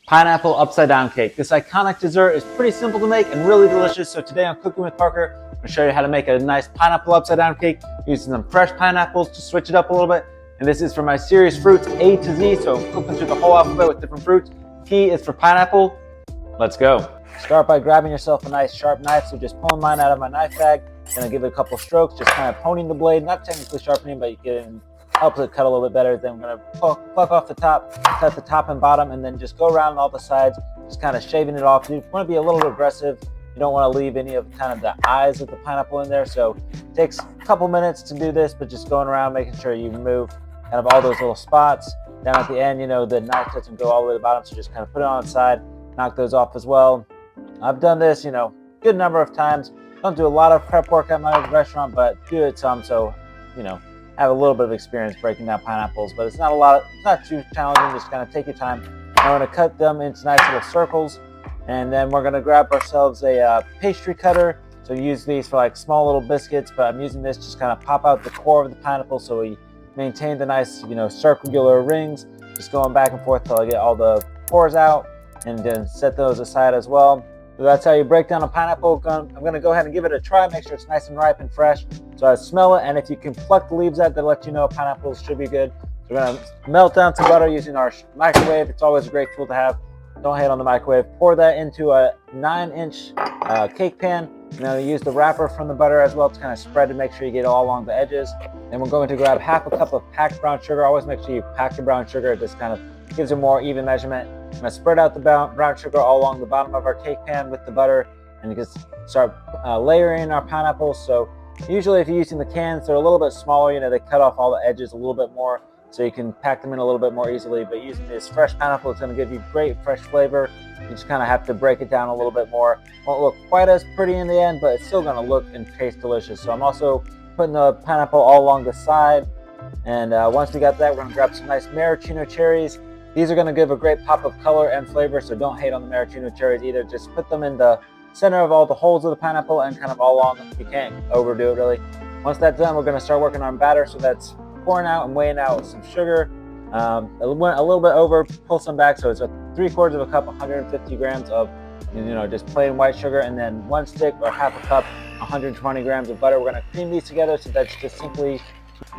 pineapple upside down cake. This iconic dessert is pretty simple to make and really delicious. So today on Cooking with Parker, I'm going to show you how to make a nice pineapple upside down cake using some fresh pineapples to switch it up a little bit. And this is for my series fruits A to Z, so I'm cooking through the whole alphabet with different fruits. P is for pineapple. Let's go. Start by grabbing yourself a nice sharp knife. So just pulling mine out of my knife bag. Gonna give it a couple strokes, just kind of honing the blade, not technically sharpening, but you can help it cut a little bit better. Then we're gonna pluck off the top, cut the top and bottom, and then just go around all the sides, just kind of shaving it off. You want to be a little aggressive. You don't want to leave any of kind of the eyes of the pineapple in there. So it takes a couple minutes to do this, but just going around, making sure you remove kind of all those little spots. Down at the end, the knife doesn't go all the way to the bottom, so just kind of put it on the side, knock those off as well. I've done this, good number of times. Don't do a lot of prep work at my restaurant, but do it some, so have a little bit of experience breaking down pineapples. But it's not too challenging. Just kind of take your time. I'm going to cut them into nice little circles, and then we're going to grab ourselves a pastry cutter. So use these for like small little biscuits, but I'm using this just kind of pop out the core of the pineapple so we maintain the nice circular rings. Just going back and forth till I get all the cores out, and then set those aside as well. So that's how you break down a pineapple. I'm going to go ahead and give it a try, make sure it's nice and ripe and fresh. So I smell it, and if you can pluck the leaves out, that'll let you know pineapples should be good. So we're going to melt down some butter using our microwave. It's always a great tool to have. Don't hate on the microwave. Pour that into a 9-inch cake pan. And then use the wrapper from the butter as well to kind of spread to make sure you get it all along the edges. Then we're going to grab half a cup of packed brown sugar. Always make sure you pack your brown sugar. It just kind of gives a more even measurement. I'm going to spread out the brown sugar all along the bottom of our cake pan with the butter, and you can start layering our pineapples. So usually if you're using the cans, they're a little bit smaller. They cut off all the edges a little bit more, so you can pack them in a little bit more easily. But using this fresh pineapple, it's going to give you great fresh flavor. You just kind of have to break it down a little bit more. Won't look quite as pretty in the end, but it's still going to look and taste delicious. So I'm also putting the pineapple all along the side. And once we got that, we're going to grab some nice maraschino cherries. These are going to give a great pop of color and flavor, so don't hate on the maraschino cherries either. Just put them in the center of all the holes of the pineapple and kind of all along. You can't overdo it really. Once that's done, we're going to start working on batter. So that's pouring out and weighing out some sugar. It went a little bit over, pull some back. So it's 3/4 of a cup, 150 grams of just plain white sugar, and then 1 stick or half a cup, 120 grams of butter. We're going to cream these together. So that's just simply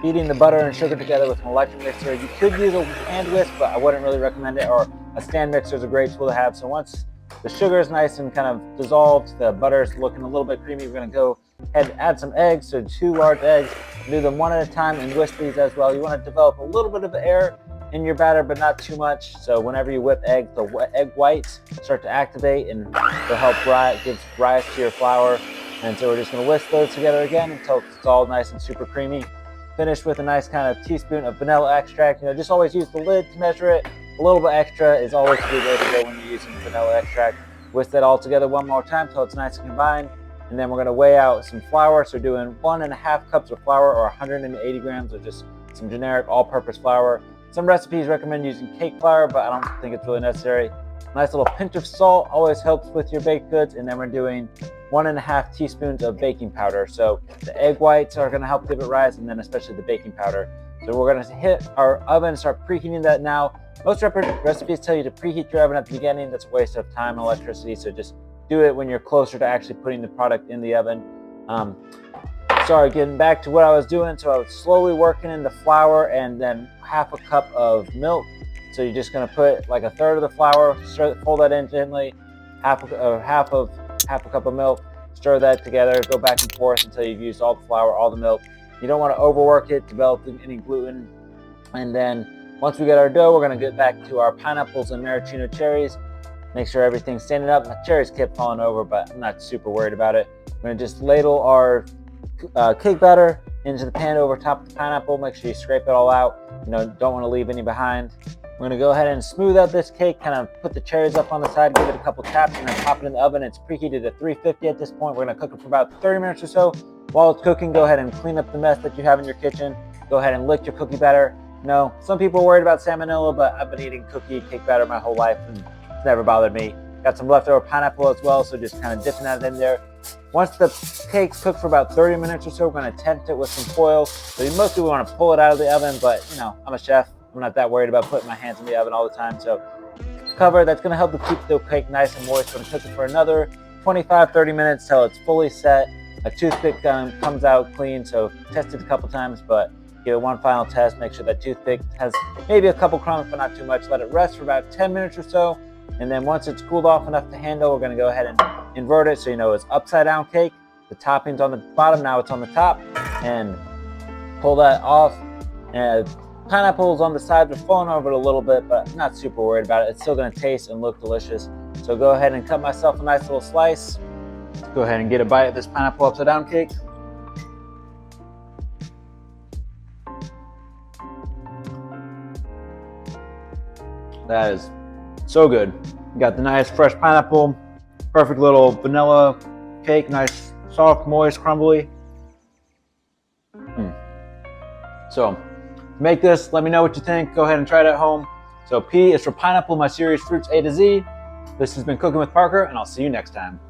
beating the butter and sugar together with an electric mixer. You could use a hand whisk, but I wouldn't really recommend it, or a stand mixer is a great tool to have. So once the sugar is nice and kind of dissolved, the butter is looking a little bit creamy, we're going to go ahead and add some eggs. So 2 large eggs, do them one at a time and whisk these as well. You want to develop a little bit of air in your batter, but not too much. So whenever you whip eggs, the egg whites start to activate and they'll help give rise to your flour. And so we're just going to whisk those together again until it's all nice and super creamy. Finish with a nice kind of teaspoon of vanilla extract. Just always use the lid to measure it. A little bit extra is always a good way to go when you're using vanilla extract. Whisk that all together one more time until it's nice and combined. And then we're going to weigh out some flour. So doing 1.5 cups of flour, or 180 grams of just some generic all-purpose flour. Some recipes recommend using cake flour, but I don't think it's really necessary. Nice little pinch of salt always helps with your baked goods. And then we're doing 1.5 teaspoons of baking powder. So the egg whites are going to help give it rise, and then especially the baking powder. So we're going to hit our oven and start preheating that now. Most recipes tell you to preheat your oven at the beginning. That's a waste of time and electricity. So just do it when you're closer to actually putting the product in the oven. Getting back to what I was doing. So I was slowly working in the flour and then half a cup of milk. So you're just going to put like 1/3 of the flour, fold that in gently, half a cup of milk, stir that together, go back and forth until you've used all the flour, all the milk. You don't want to overwork it, developing any gluten. And then once we get our dough, we're going to get back to our pineapples and maraschino cherries. Make sure everything's standing up. My cherries kept falling over, but I'm not super worried about it. We're going to just ladle our cake batter into the pan over top of the pineapple. Make sure you scrape it all out. Don't want to leave any behind. We're going to go ahead and smooth out this cake, kind of put the cherries up on the side, give it a couple taps, and then pop it in the oven. It's preheated at 350 at this point. We're going to cook it for about 30 minutes or so. While it's cooking, go ahead and clean up the mess that you have in your kitchen. Go ahead and lick your cookie batter. Some people are worried about salmonella, but I've been eating cake batter my whole life, and it's never bothered me. Got some leftover pineapple as well, so just kind of dipping that in there. Once the cake's cooked for about 30 minutes or so, we're going to tempt it with some foil. So you mostly want to pull it out of the oven, but I'm a chef. I'm not that worried about putting my hands in the oven all the time. So cover. That's going to help to keep the cake nice and moist. We're going to cook it for another 25-30 minutes till it's fully set. A toothpick comes out clean, so test it a couple times, but give it one final test. Make sure that toothpick has maybe a couple crumbs, but not too much. Let it rest for about 10 minutes or so, and then once it's cooled off enough to handle, we're going to go ahead and invert it so you know it's upside down cake. The topping's on the bottom, now it's on the top, and pull that off. And pineapples on the sides are falling over a little bit, but I'm not super worried about it. It's still going to taste and look delicious. So go ahead and cut myself a nice little slice. Go ahead and get a bite of this pineapple upside down cake. That is so good. You got the nice fresh pineapple, perfect little vanilla cake, nice, soft, moist, crumbly. So, to make this, let me know what you think. Go ahead and try it at home. So P is for pineapple, my series Fruits A to Z. This has been Cooking with Parker, and I'll see you next time.